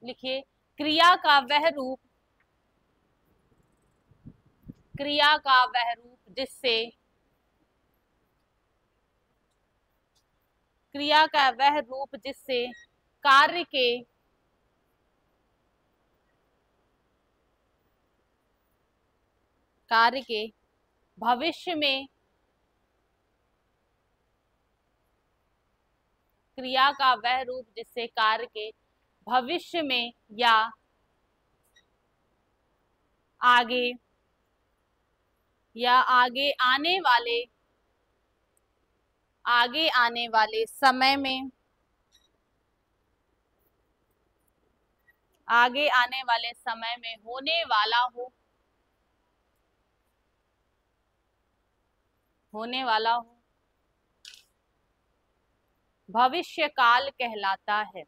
लिखिए क्रिया का वह रूप, क्रिया का वह रूप जिससे, क्रिया का वह रूप जिससे कार्य के, कार्य के भविष्य में, क्रिया का वह रूप जिससे कार्य के भविष्य में या आगे, या आगे आने वाले, आगे आने वाले समय में, आगे आने वाले समय में होने वाला हो, होने वाला हो, भविष्य काल कहलाता है।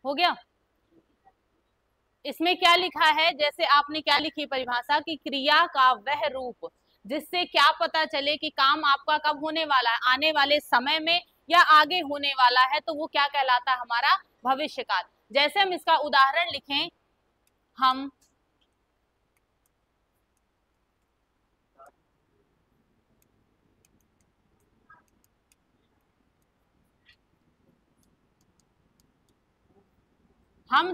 हो गया। इसमें क्या लिखा है, जैसे आपने क्या लिखी परिभाषा कि क्रिया का वह रूप जिससे क्या पता चले कि काम आपका कब होने वाला है, आने वाले समय में या आगे होने वाला है, तो वो क्या कहलाता है, हमारा भविष्य काल। जैसे हम इसका उदाहरण लिखें, हम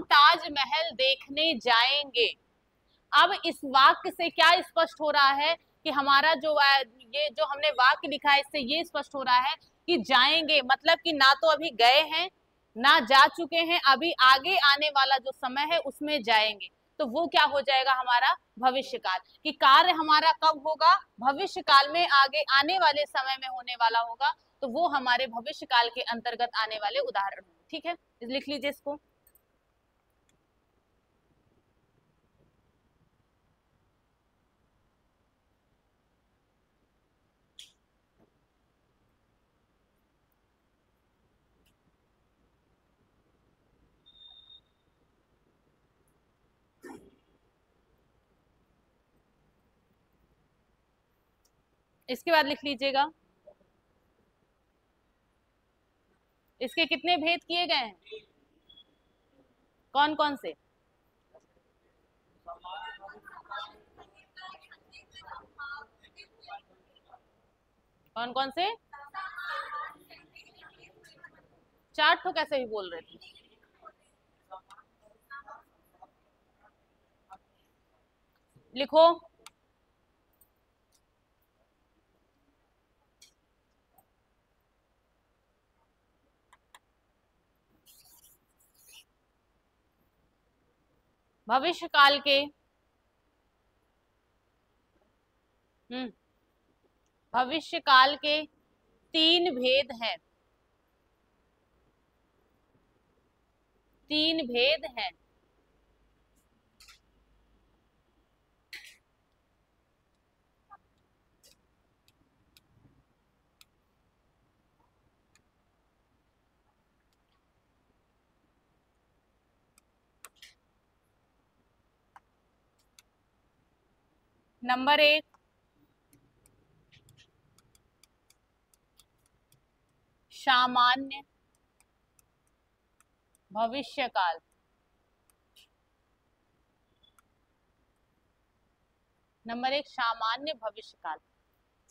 ताजमहल देखने जाएंगे। अब इस वाक्य से क्या स्पष्ट हो रहा है कि हमारा जो ये जो हमने वाक्य लिखा है, इससे ये स्पष्ट हो रहा है कि जाएंगे, मतलब कि ना तो अभी गए हैं ना जा चुके हैं, अभी आगे आने वाला जो समय है उसमें जाएंगे। तो वो क्या हो जाएगा, हमारा भविष्य काल। कि कार्य हमारा कब होगा, भविष्य काल में, आगे आने वाले समय में होने वाला होगा, तो वो हमारे भविष्य काल के अंतर्गत आने वाले उदाहरण होंगे। ठीक है, लिख लीजिए इसको। इसके बाद लिख लीजिएगा, इसके कितने भेद किए गए हैं, कौन कौन से? कौन कौन से? 4 तो कैसे भी बोल रहे थे। लिखो, भविष्य काल के, भविष्य काल के 3 भेद हैं, 3 भेद हैं। नंबर 1, सामान्य भविष्य काल। नंबर 1, सामान्य भविष्य काल।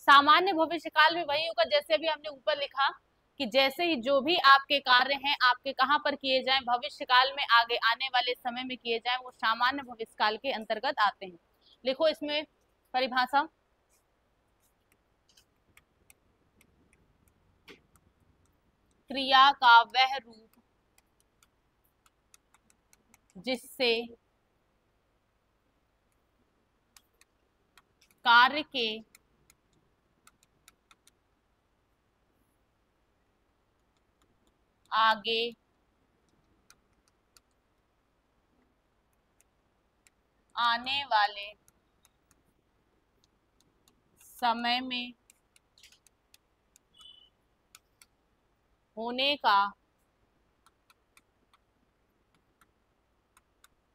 सामान्य भविष्य काल में वही होगा जैसे अभी हमने ऊपर लिखा कि जैसे ही जो भी आपके कार्य हैं आपके कहाँ पर किए जाएं, भविष्य काल में, आगे आने वाले समय में किए जाएं, वो सामान्य भविष्य काल के अंतर्गत आते हैं। लिखो इसमें परिभाषा, क्रिया का वह रूप जिससे कार्य के आगे आने वाले समय में होने का,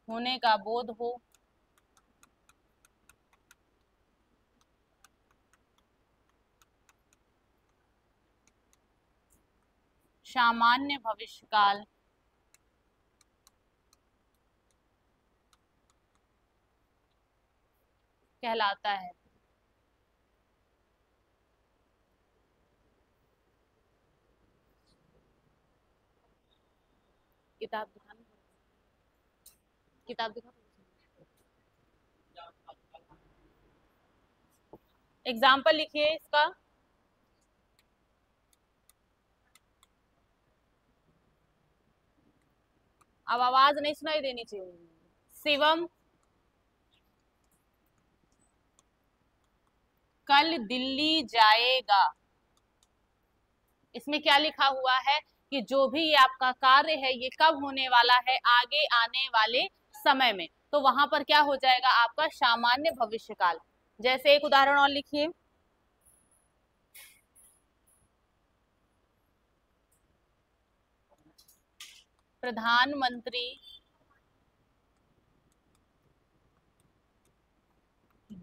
होने का बोध हो, सामान्य भविष्यकाल कहलाता है। किताब दिखाना, किताब दिखा। एग्जाम्पल लिखिए इसका। अब आवाज नहीं सुनाई देनी चाहिए। शिवम कल दिल्ली जाएगा। इसमें क्या लिखा हुआ है कि जो भी ये आपका कार्य है ये कब होने वाला है, आगे आने वाले समय में। तो वहां पर क्या हो जाएगा आपका सामान्य भविष्यकाल। जैसे एक उदाहरण और लिखिए। प्रधानमंत्री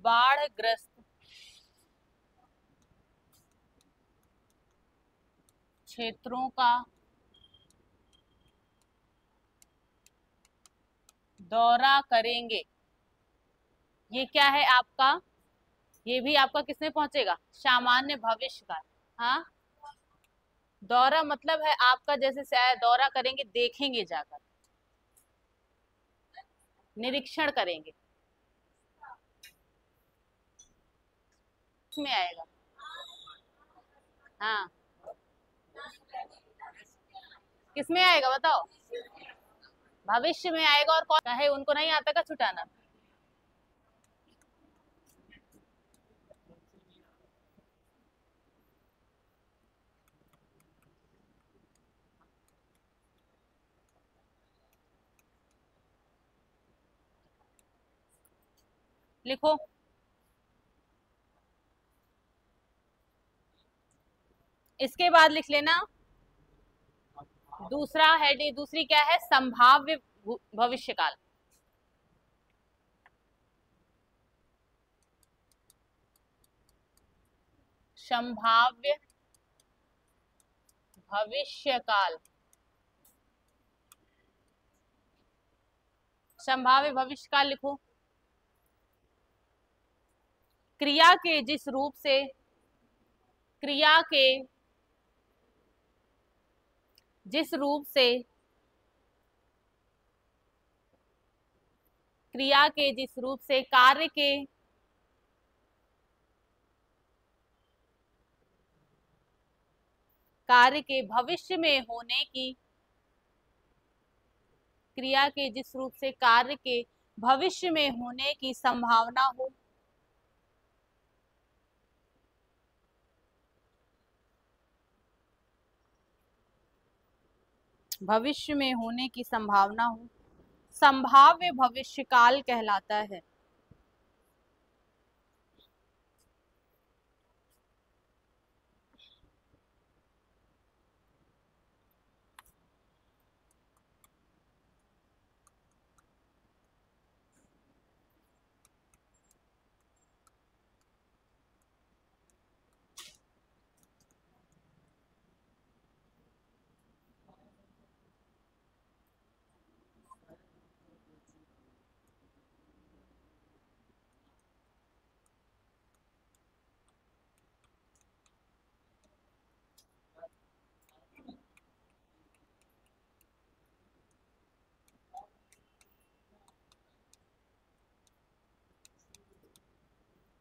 बाढ़ग्रस्त क्षेत्रों का दौरा करेंगे। ये क्या है आपका, ये भी आपका किसमें पहुंचेगा, सामान्य भविष्य का। हाँ, दौरा मतलब है आपका, जैसे दौरा करेंगे, देखेंगे, जाकर निरीक्षण करेंगे, इसमें आएगा। हाँ, किसमें आएगा बताओ, भविष्य में आएगा। और कौन कहे उनको नहीं आता का छुटाना। लिखो। इसके बाद लिख लेना दूसरा हेड, दूसरी क्या है, संभाव्य भविष्यकाल। संभाव्य भविष्यकाल, संभाव्य भविष्यकाल लिखो। क्रिया के जिस रूप से, क्रिया के जिस रूप से, क्रिया के जिस रूप से कार्य के भविष्य में होने की, क्रिया के जिस रूप से कार्य के भविष्य में होने की संभावना हो, भविष्य में होने की संभावना हो, संभाव्य भविष्यकाल कहलाता है।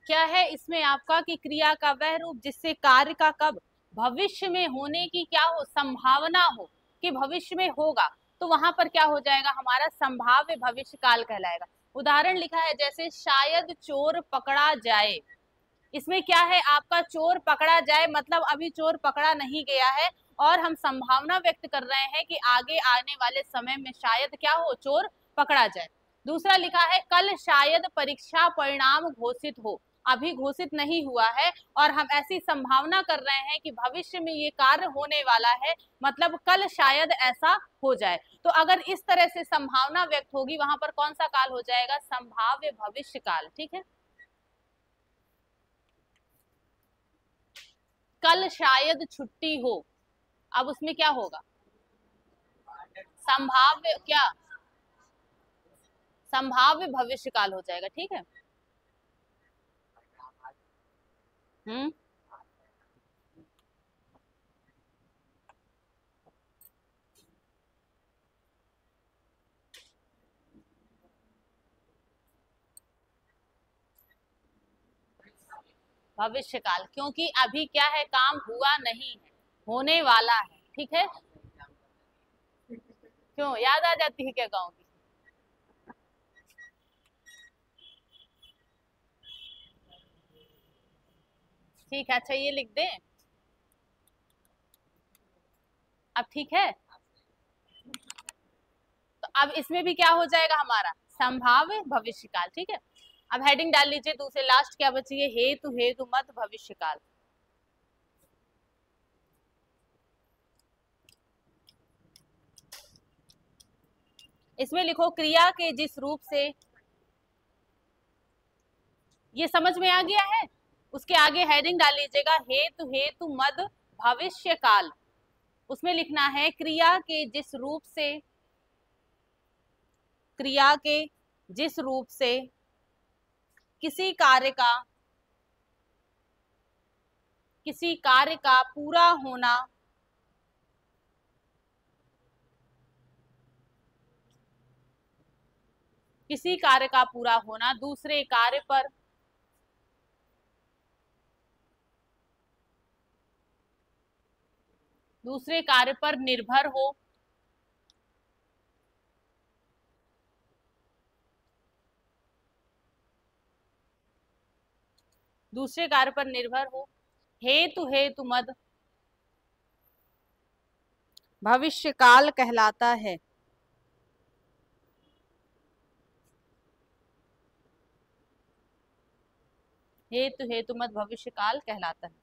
क्या है इसमें आपका कि क्रिया का वह रूप जिससे कार्य का कब भविष्य में होने की क्या हो, संभावना हो कि भविष्य में होगा, तो वहां पर क्या हो जाएगा हमारा संभाव्य भविष्य काल कहलाएगा। उदाहरण लिखा है जैसे शायद चोर पकड़ा जाए। इसमें क्या है आपका, चोर पकड़ा जाए मतलब अभी चोर पकड़ा नहीं गया है और हम संभावना व्यक्त कर रहे हैं कि आगे आने वाले समय में शायद क्या हो, चोर पकड़ा जाए। दूसरा लिखा है कल शायद परीक्षा परिणाम घोषित हो, अभी घोषित नहीं हुआ है और हम ऐसी संभावना कर रहे हैं कि भविष्य में ये कार्य होने वाला है, मतलब कल शायद ऐसा हो जाए। तो अगर इस तरह से संभावना व्यक्त होगी वहां पर कौन सा काल हो जाएगा, संभाव्य भविष्य काल। ठीक है, कल शायद छुट्टी हो, अब उसमें क्या होगा, संभाव्य क्या, संभाव्य भविष्य काल हो जाएगा। ठीक है। हम्म। भविष्य काल, क्योंकि अभी क्या है, काम हुआ नहीं है, होने वाला है। ठीक है। क्यों याद आ जाती है क्या गाँव की? ठीक है, अच्छा ये लिख दें। अब ठीक है। तो अब इसमें भी क्या हो जाएगा हमारा, संभाव्य भविष्य काल। ठीक है। अब हेडिंग डाल लीजिए दूसरे, लास्ट क्या बची है, हेतु हेतु मत भविष्य काल। इसमें लिखो क्रिया के जिस रूप से, ये समझ में आ गया है। उसके आगे हेडिंग डाल लीजिएगा हेतु हेतु मद भविष्य काल। उसमें लिखना है क्रिया के जिस रूप से, क्रिया के जिस रूप से किसी कार्य का, किसी कार्य का पूरा होना, किसी कार्य का पूरा होना दूसरे कार्य पर, दूसरे कार्य पर निर्भर हो, दूसरे कार्य पर निर्भर हो, हेतु हेतु मद भविष्य काल कहलाता है। हेतु हेतु मद भविष्य काल कहलाता है।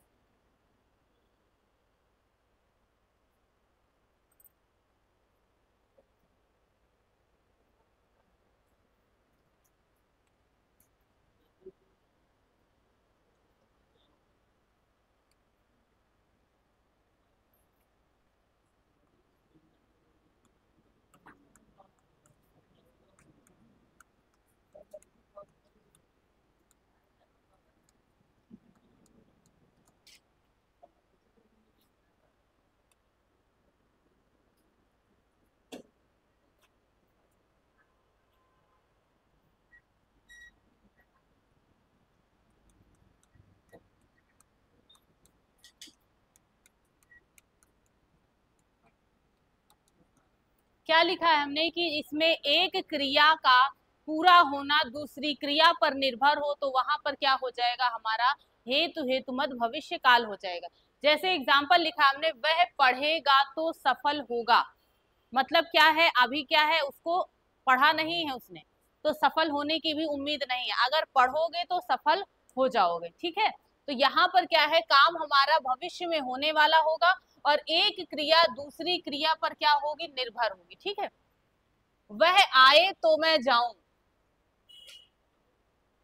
क्या लिखा है हमने कि इसमें एक क्रिया का पूरा होना दूसरी क्रिया पर निर्भर हो, तो वहां पर क्या हो जाएगा हमारा, हेतु हेतु मत भविष्य काल हो जाएगा। जैसे एग्जाम्पल लिखा हमने, वह पढ़ेगा तो सफल होगा। मतलब क्या है, अभी क्या है, उसको पढ़ा नहीं है उसने, तो सफल होने की भी उम्मीद नहीं है। अगर पढ़ोगे तो सफल हो जाओगे। ठीक है। तो यहाँ पर क्या है, काम हमारा भविष्य में होने वाला होगा और एक क्रिया दूसरी क्रिया पर क्या होगी, निर्भर होगी। ठीक है। वह आए तो मैं जाऊं,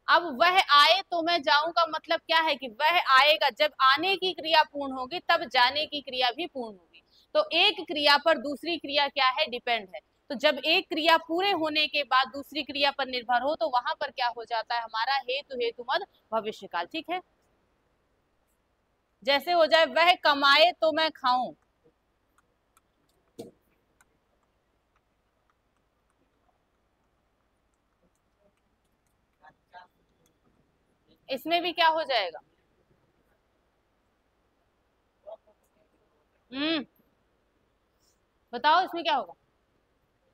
अब वह आए तो मैं जाऊं का मतलब क्या है कि वह आएगा, जब आने की क्रिया पूर्ण होगी तब जाने की क्रिया भी पूर्ण होगी। तो एक क्रिया पर दूसरी क्रिया क्या है, डिपेंड है। तो जब एक क्रिया पूरे होने के बाद दूसरी क्रिया पर निर्भर हो, तो वहां पर क्या हो जाता है हमारा, हेतु हेतु मद भविष्य काल। ठीक है। जैसे हो जाए, वह कमाए तो मैं खाऊं, इसमें भी क्या हो जाएगा, बताओ इसमें क्या होगा।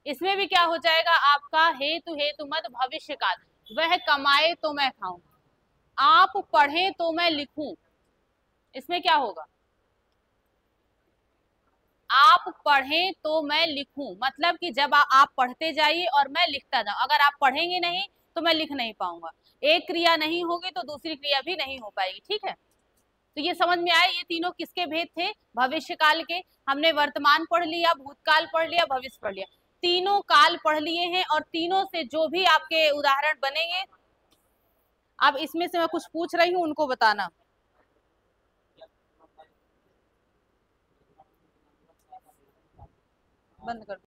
इसमें भी क्या हो जाएगा आपका, हेतु हेतु मत भविष्य काल। वह कमाए तो मैं खाऊं, आप पढ़े तो मैं लिखूं, इसमें क्या होगा, आप पढ़ें तो मैं लिखूं, मतलब कि जब आप पढ़ते जाइए और मैं लिखता जाऊं। अगर आप पढ़ेंगे नहीं तो मैं लिख नहीं पाऊंगा। एक क्रिया नहीं होगी तो दूसरी क्रिया भी नहीं हो पाएगी। ठीक है। तो ये समझ में आए, ये तीनों किसके भेद थे, भविष्य काल के। हमने वर्तमान पढ़ लिया, भूतकाल पढ़ लिया, भविष्य पढ़ लिया, तीनों काल पढ़ लिए हैं। और तीनों से जो भी आपके उदाहरण बनेंगे, अब इसमें से मैं कुछ पूछ रही हूँ उनको बताना। बंद कर दो।